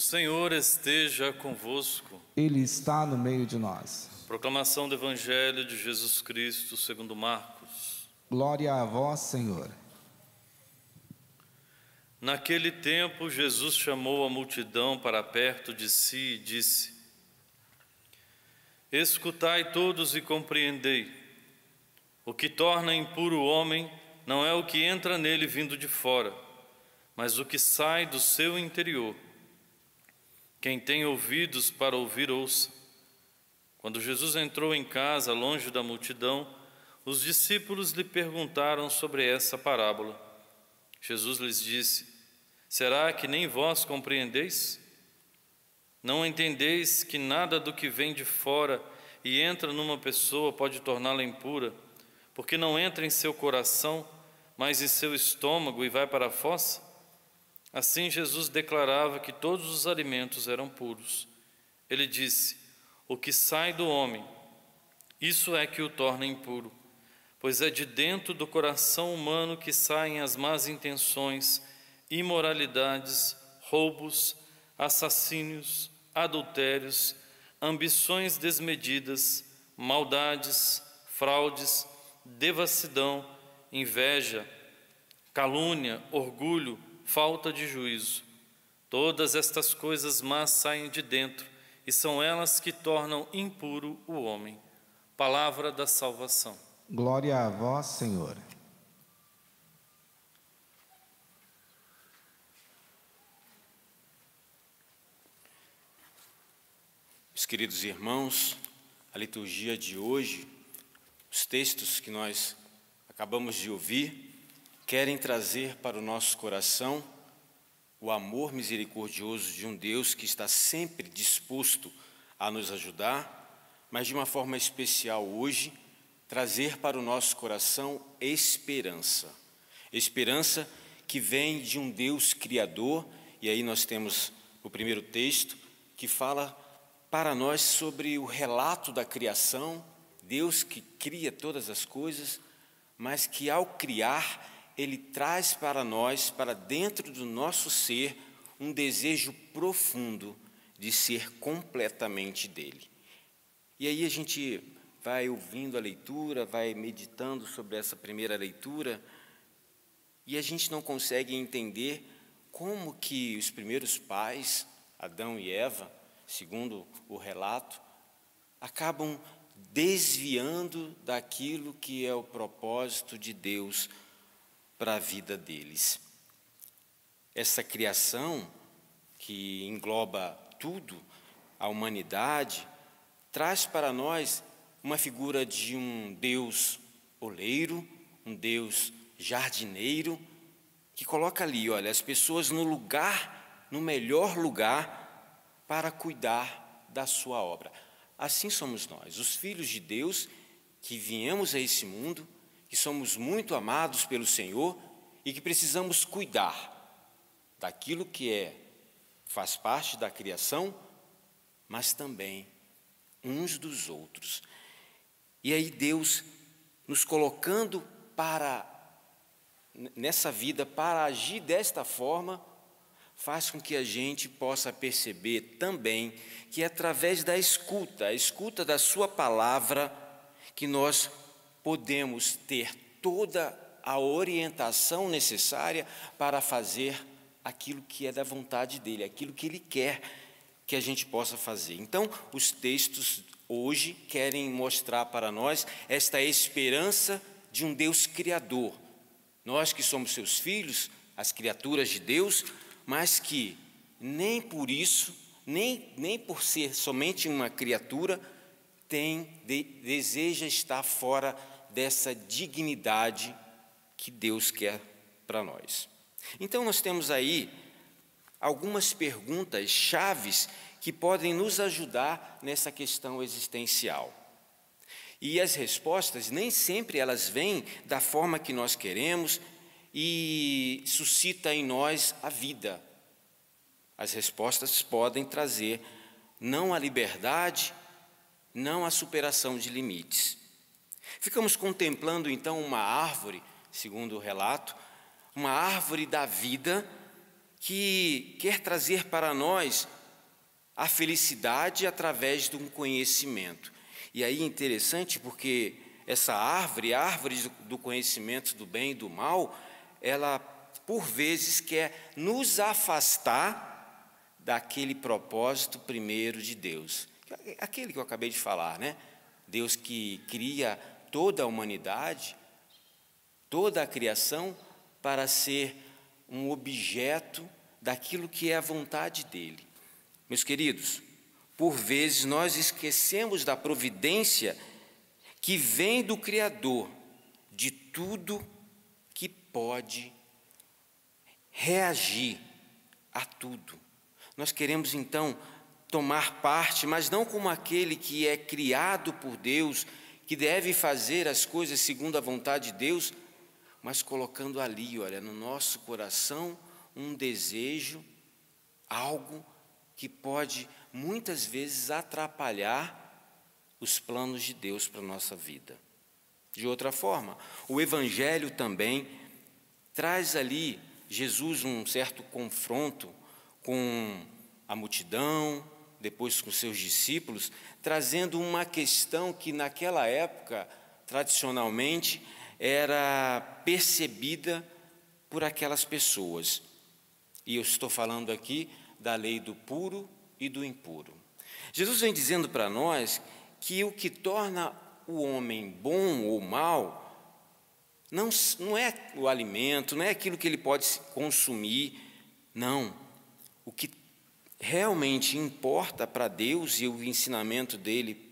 Senhor esteja convosco. Ele está no meio de nós. Proclamação do Evangelho de Jesus Cristo segundo Marcos. Glória a vós, Senhor. Naquele tempo, Jesus chamou a multidão para perto de si e disse: Escutai todos e compreendei. O que torna impuro o homem não é o que entra nele vindo de fora, mas o que sai do seu interior. Quem tem ouvidos para ouvir, ouça. Quando Jesus entrou em casa, longe da multidão, os discípulos lhe perguntaram sobre essa parábola. Jesus lhes disse: Será que nem vós compreendeis? Não entendeis que nada do que vem de fora e entra numa pessoa pode torná-la impura, porque não entra em seu coração, mas em seu estômago e vai para a fossa? Assim Jesus declarava que todos os alimentos eram puros. Ele disse: O que sai do homem, isso é que o torna impuro, pois é de dentro do coração humano que saem as más intenções, imoralidades, roubos, assassínios, adultérios, ambições desmedidas, maldades, fraudes, devassidão, inveja, calúnia, orgulho, falta de juízo. Todas estas coisas más saem de dentro, e são elas que tornam impuro o homem. Palavra da salvação. Glória a vós, Senhor. Meus queridos irmãos, a liturgia de hoje, os textos que nós acabamos de ouvir, querem trazer para o nosso coração o amor misericordioso de um Deus que está sempre disposto a nos ajudar, mas de uma forma especial hoje, trazer para o nosso coração esperança. Esperança que vem de um Deus criador, e aí nós temos o primeiro texto que fala para nós sobre o relato da criação, Deus que cria todas as coisas, mas que ao criar, Ele traz para nós, para dentro do nosso ser, um desejo profundo de ser completamente dele. E aí a gente vai ouvindo a leitura, vai meditando sobre essa primeira leitura, e a gente não consegue entender como que os primeiros pais, Adão e Eva, segundo o relato, acabam desviando daquilo que é o propósito de Deus para a vida deles. Essa criação, que engloba tudo, a humanidade, traz para nós uma figura de um Deus oleiro, um Deus jardineiro, que coloca ali, olha, as pessoas no lugar, no melhor lugar, para cuidar da sua obra. Assim somos nós, os filhos de Deus, que viemos a esse mundo, que somos muito amados pelo Senhor e que precisamos cuidar daquilo que faz parte da criação, mas também uns dos outros. E aí Deus nos colocando nessa vida para agir desta forma, faz com que a gente possa perceber também que é através da escuta, a escuta da sua palavra, que nós podemos ter toda a orientação necessária para fazer aquilo que é da vontade dele, aquilo que ele quer que a gente possa fazer. Então, os textos hoje querem mostrar para nós esta esperança de um Deus criador. Nós que somos seus filhos, as criaturas de Deus, mas que nem por isso, nem por ser somente uma criatura, deseja estar fora dessa dignidade que Deus quer para nós. Então nós temos aí algumas perguntas chaves que podem nos ajudar nessa questão existencial. E as respostas nem sempre elas vêm da forma que nós queremos e suscita em nós a vida. As respostas podem trazer não a liberdade, não a superação de limites. Ficamos contemplando então uma árvore, segundo o relato, uma árvore da vida que quer trazer para nós a felicidade através de um conhecimento. E aí é interessante porque essa árvore, a árvore do conhecimento do bem e do mal, ela por vezes quer nos afastar daquele propósito primeiro de Deus. Aquele que eu acabei de falar, né? Deus que cria toda a humanidade, toda a criação, para ser um objeto daquilo que é a vontade dele. Meus queridos, por vezes nós esquecemos da providência que vem do Criador de tudo que pode reagir a tudo. Nós queremos então tomar parte, mas não como aquele que é criado por Deus, que deve fazer as coisas segundo a vontade de Deus, mas colocando ali, olha, no nosso coração um desejo, algo que pode muitas vezes atrapalhar os planos de Deus para a nossa vida. De outra forma, o Evangelho também traz ali Jesus um certo confronto com a multidão, depois com seus discípulos, trazendo uma questão que naquela época, tradicionalmente, era percebida por aquelas pessoas. E eu estou falando aqui da lei do puro e do impuro. Jesus vem dizendo para nós que o que torna o homem bom ou mau não é o alimento, não é aquilo que ele pode consumir, não. O que realmente importa para Deus e o ensinamento dele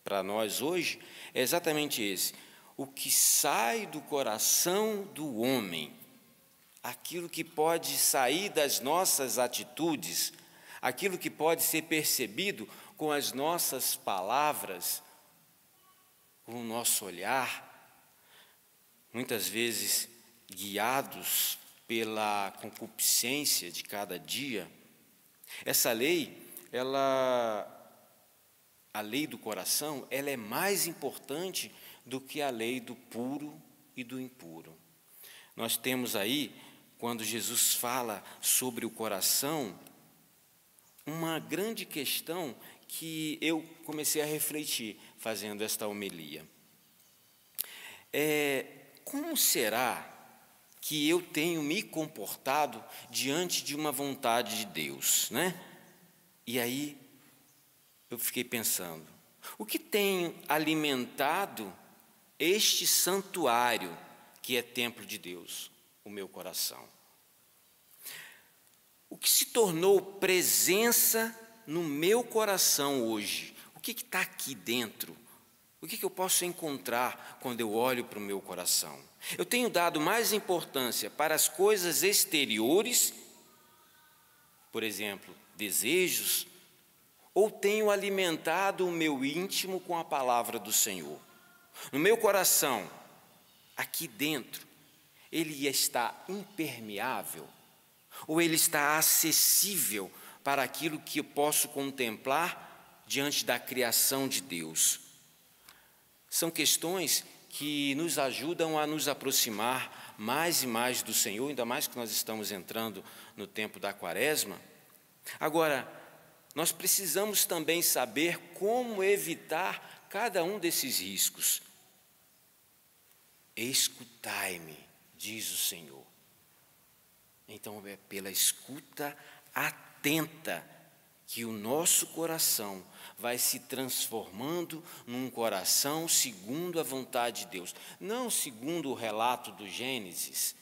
para nós hoje é exatamente esse: o que sai do coração do homem, aquilo que pode sair das nossas atitudes, aquilo que pode ser percebido com as nossas palavras, com o nosso olhar, muitas vezes guiados pela concupiscência de cada dia. Essa lei, a lei do coração, ela é mais importante do que a lei do puro e do impuro. Nós temos aí, quando Jesus fala sobre o coração, uma grande questão que eu comecei a refletir fazendo esta homilia. Como será que eu tenho me comportado diante de uma vontade de Deus, né? E aí eu fiquei pensando, o que tem alimentado este santuário que é templo de Deus, o meu coração? O que se tornou presença no meu coração hoje? O que está aqui dentro? O que eu posso encontrar quando eu olho para o meu coração? Eu tenho dado mais importância para as coisas exteriores, por exemplo, desejos, ou tenho alimentado o meu íntimo com a palavra do Senhor? No meu coração, aqui dentro, ele está impermeável? Ou ele está acessível para aquilo que eu posso contemplar diante da criação de Deus? São questões que nos ajudam a nos aproximar mais e mais do Senhor, ainda mais que nós estamos entrando no tempo da Quaresma. Agora, nós precisamos também saber como evitar cada um desses riscos. Escutai-me, diz o Senhor. Então, é pela escuta atenta que o nosso coração vai se transformando num coração segundo a vontade de Deus. Não segundo o relato do Gênesis,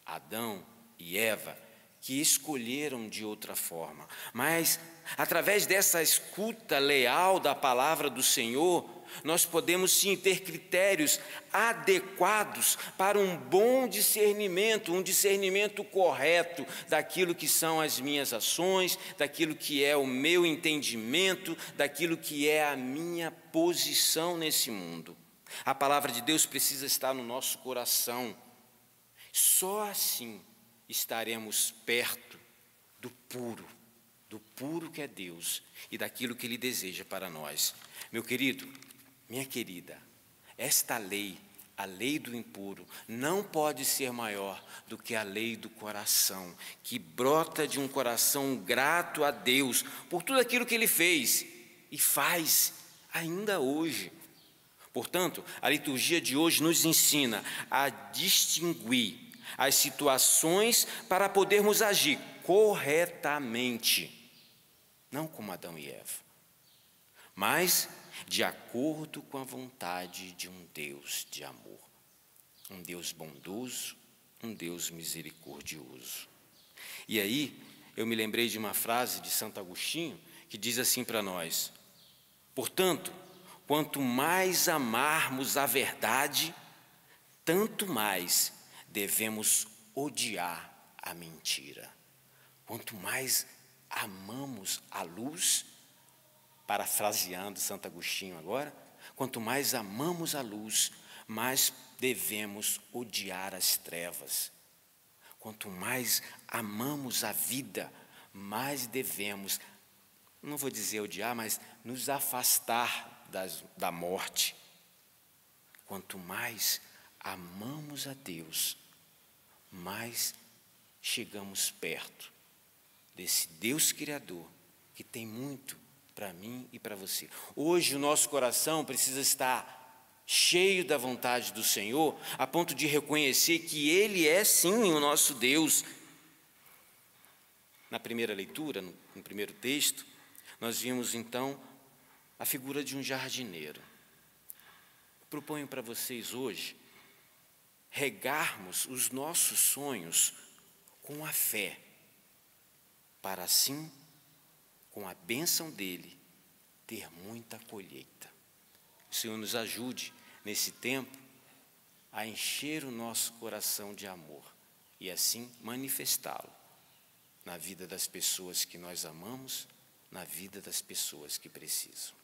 Adão e Eva, que escolheram de outra forma, mas através dessa escuta leal da palavra do Senhor, nós podemos sim ter critérios adequados para um bom discernimento, um discernimento correto daquilo que são as minhas ações, daquilo que é o meu entendimento, daquilo que é a minha posição nesse mundo. A palavra de Deus precisa estar no nosso coração. Só assim estaremos perto do puro que é Deus e daquilo que Ele deseja para nós. Meu querido, minha querida, esta lei a lei do impuro não pode ser maior do que a lei do coração, que brota de um coração grato a Deus por tudo aquilo que Ele fez e faz ainda hoje. Portanto, a liturgia de hoje nos ensina a distinguir as situações para podermos agir corretamente, não como Adão e Eva, mas de acordo com a vontade de um Deus de amor, um Deus bondoso, um Deus misericordioso. E aí, eu me lembrei de uma frase de Santo Agostinho, que diz assim para nós: portanto, quanto mais amarmos a verdade, tanto mais devemos odiar a mentira. Quanto mais amamos a luz, parafraseando Santo Agostinho agora, quanto mais amamos a luz, mais devemos odiar as trevas. Quanto mais amamos a vida, mais devemos, não vou dizer odiar, mas nos afastar da morte. Quanto mais amamos a Deus, mais chegamos perto desse Deus Criador que tem muito para mim e para você. Hoje o nosso coração precisa estar cheio da vontade do Senhor, a ponto de reconhecer que Ele é sim o nosso Deus. Na primeira leitura, no primeiro texto, nós vimos então a figura de um jardineiro. Proponho para vocês hoje regarmos os nossos sonhos com a fé, para assim, com a bênção dele, ter muita colheita. O Senhor nos ajude nesse tempo a encher o nosso coração de amor e assim manifestá-lo na vida das pessoas que nós amamos, na vida das pessoas que precisam.